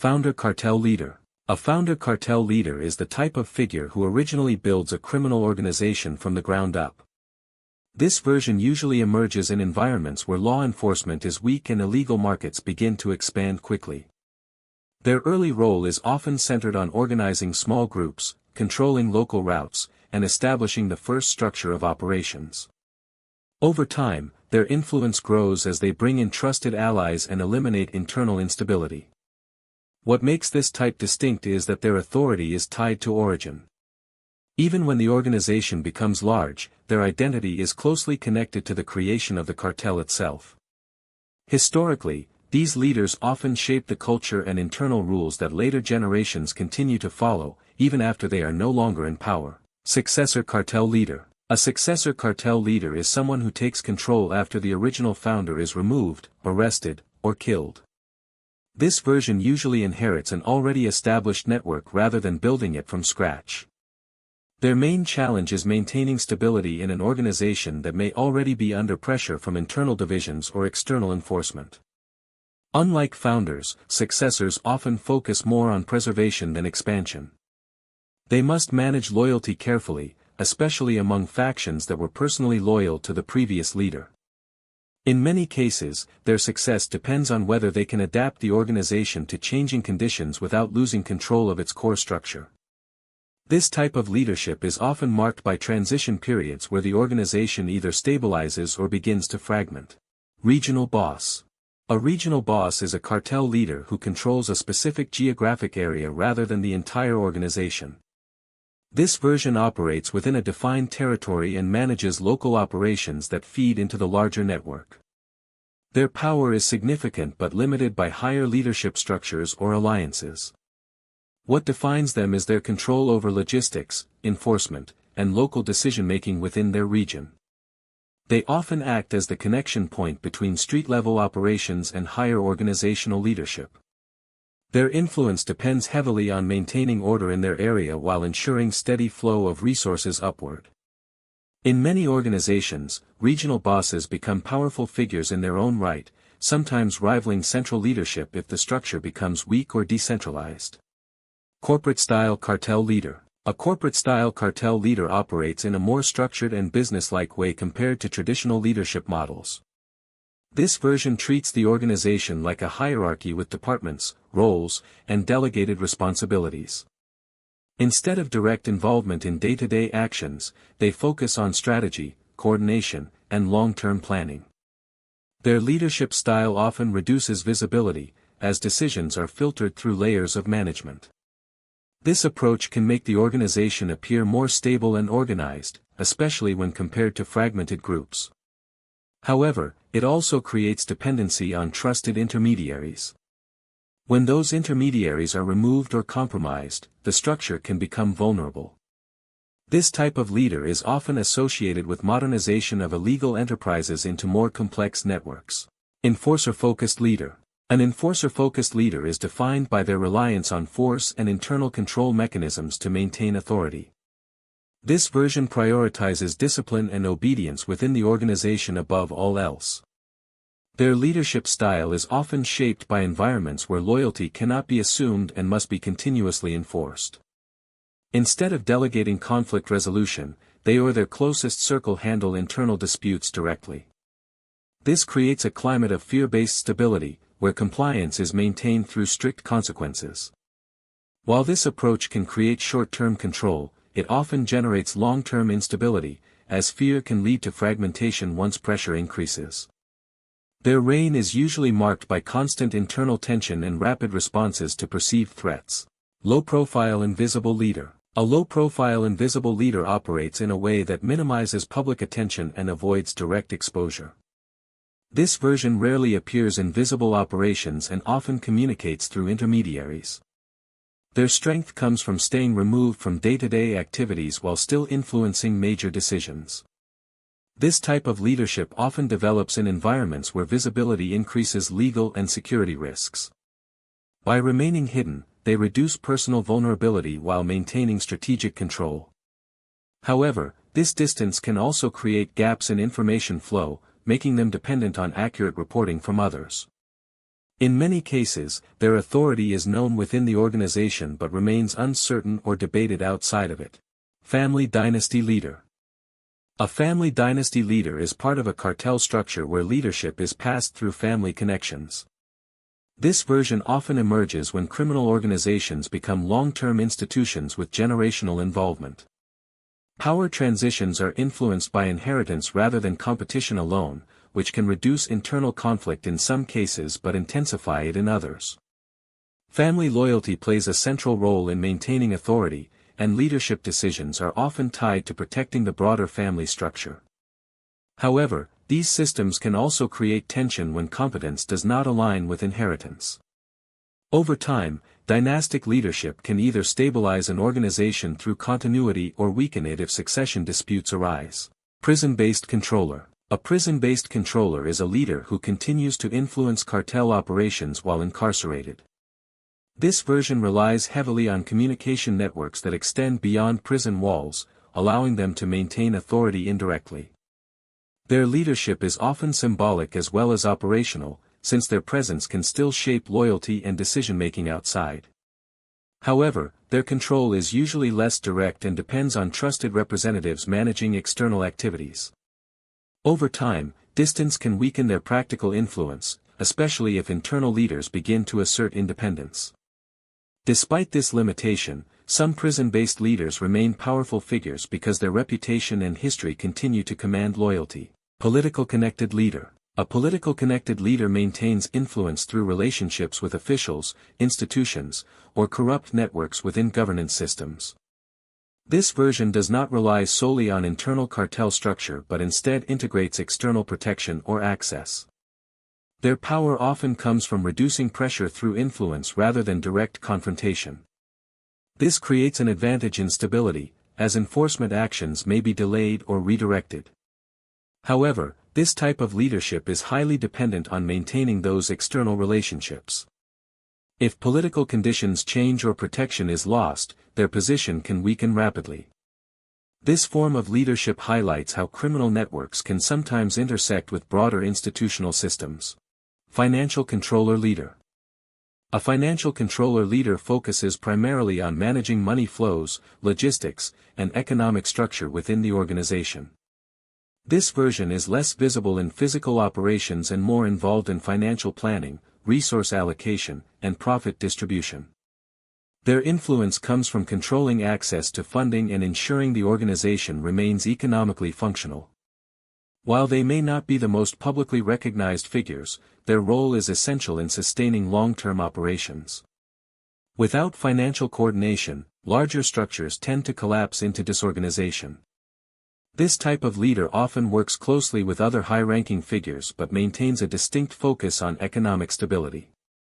Founder cartel leader. A founder cartel leader is the type of figure who originally builds a criminal organization from the ground up. This version usually emerges in environments where law enforcement is weak and illegal markets begin to expand quickly. Their early role is often centered on organizing small groups, controlling local routes, and establishing the first structure of operations. Over time, their influence grows as they bring in trusted allies and eliminate internal instability. What makes this type distinct is that their authority is tied to origin. Even when the organization becomes large, their identity is closely connected to the creation of the cartel itself. Historically, these leaders often shape the culture and internal rules that later generations continue to follow, even after they are no longer in power. Successor cartel leader. A successor cartel leader is someone who takes control after the original founder is removed, arrested, or killed. This version usually inherits an already established network rather than building it from scratch. Their main challenge is maintaining stability in an organization that may already be under pressure from internal divisions or external enforcement. Unlike founders, successors often focus more on preservation than expansion. They must manage loyalty carefully, especially among factions that were personally loyal to the previous leader. In many cases, their success depends on whether they can adapt the organization to changing conditions without losing control of its core structure. This type of leadership is often marked by transition periods where the organization either stabilizes or begins to fragment. Regional boss. A regional boss is a cartel leader who controls a specific geographic area rather than the entire organization. This version operates within a defined territory and manages local operations that feed into the larger network. Their power is significant but limited by higher leadership structures or alliances. What defines them is their control over logistics, enforcement, and local decision-making within their region. They often act as the connection point between street-level operations and higher organizational leadership. Their influence depends heavily on maintaining order in their area while ensuring steady flow of resources upward. In many organizations, regional bosses become powerful figures in their own right, sometimes rivaling central leadership if the structure becomes weak or decentralized. Corporate-style cartel leader. A corporate-style cartel leader operates in a more structured and business-like way compared to traditional leadership models. This version treats the organization like a hierarchy with departments, roles, and delegated responsibilities. Instead of direct involvement in day-to-day actions, they focus on strategy, coordination, and long-term planning. Their leadership style often reduces visibility, as decisions are filtered through layers of management. This approach can make the organization appear more stable and organized, especially when compared to fragmented groups. However, it also creates dependency on trusted intermediaries. When those intermediaries are removed or compromised, the structure can become vulnerable. This type of leader is often associated with modernization of illegal enterprises into more complex networks. Enforcer-focused leader. An enforcer-focused leader is defined by their reliance on force and internal control mechanisms to maintain authority. This version prioritizes discipline and obedience within the organization above all else. Their leadership style is often shaped by environments where loyalty cannot be assumed and must be continuously enforced. Instead of delegating conflict resolution, they or their closest circle handle internal disputes directly. This creates a climate of fear-based stability, where compliance is maintained through strict consequences. While this approach can create short-term control, it often generates long-term instability, as fear can lead to fragmentation once pressure increases. Their reign is usually marked by constant internal tension and rapid responses to perceived threats. Low-profile invisible leader. A low-profile invisible leader operates in a way that minimizes public attention and avoids direct exposure. This version rarely appears in visible operations and often communicates through intermediaries. Their strength comes from staying removed from day-to-day activities while still influencing major decisions. This type of leadership often develops in environments where visibility increases legal and security risks. By remaining hidden, they reduce personal vulnerability while maintaining strategic control. However, this distance can also create gaps in information flow, making them dependent on accurate reporting from others. In many cases, their authority is known within the organization but remains uncertain or debated outside of it. Family dynasty leader. A family dynasty leader is part of a cartel structure where leadership is passed through family connections. This version often emerges when criminal organizations become long-term institutions with generational involvement. Power transitions are influenced by inheritance rather than competition alone, which can reduce internal conflict in some cases but intensify it in others. Family loyalty plays a central role in maintaining authority, and leadership decisions are often tied to protecting the broader family structure. However, these systems can also create tension when competence does not align with inheritance. Over time, dynastic leadership can either stabilize an organization through continuity or weaken it if succession disputes arise. Prison-based controller. A prison-based controller is a leader who continues to influence cartel operations while incarcerated. This version relies heavily on communication networks that extend beyond prison walls, allowing them to maintain authority indirectly. Their leadership is often symbolic as well as operational, since their presence can still shape loyalty and decision-making outside. However, their control is usually less direct and depends on trusted representatives managing external activities. Over time, distance can weaken their practical influence, especially if internal leaders begin to assert independence. Despite this limitation, some prison-based leaders remain powerful figures because their reputation and history continue to command loyalty. Political connected leader. A political connected leader maintains influence through relationships with officials, institutions, or corrupt networks within governance systems. This version does not rely solely on internal cartel structure but instead integrates external protection or access. Their power often comes from reducing pressure through influence rather than direct confrontation. This creates an advantage in stability, as enforcement actions may be delayed or redirected. However, this type of leadership is highly dependent on maintaining those external relationships. If political conditions change or protection is lost, their position can weaken rapidly. This form of leadership highlights how criminal networks can sometimes intersect with broader institutional systems. Financial controller leader. A financial controller leader focuses primarily on managing money flows, logistics, and economic structure within the organization. This version is less visible in physical operations and more involved in financial planning, resource allocation, and profit distribution. Their influence comes from controlling access to funding and ensuring the organization remains economically functional. While they may not be the most publicly recognized figures, their role is essential in sustaining long-term operations. Without financial coordination, larger structures tend to collapse into disorganization. This type of leader often works closely with other high-ranking figures but maintains a distinct focus on economic stability.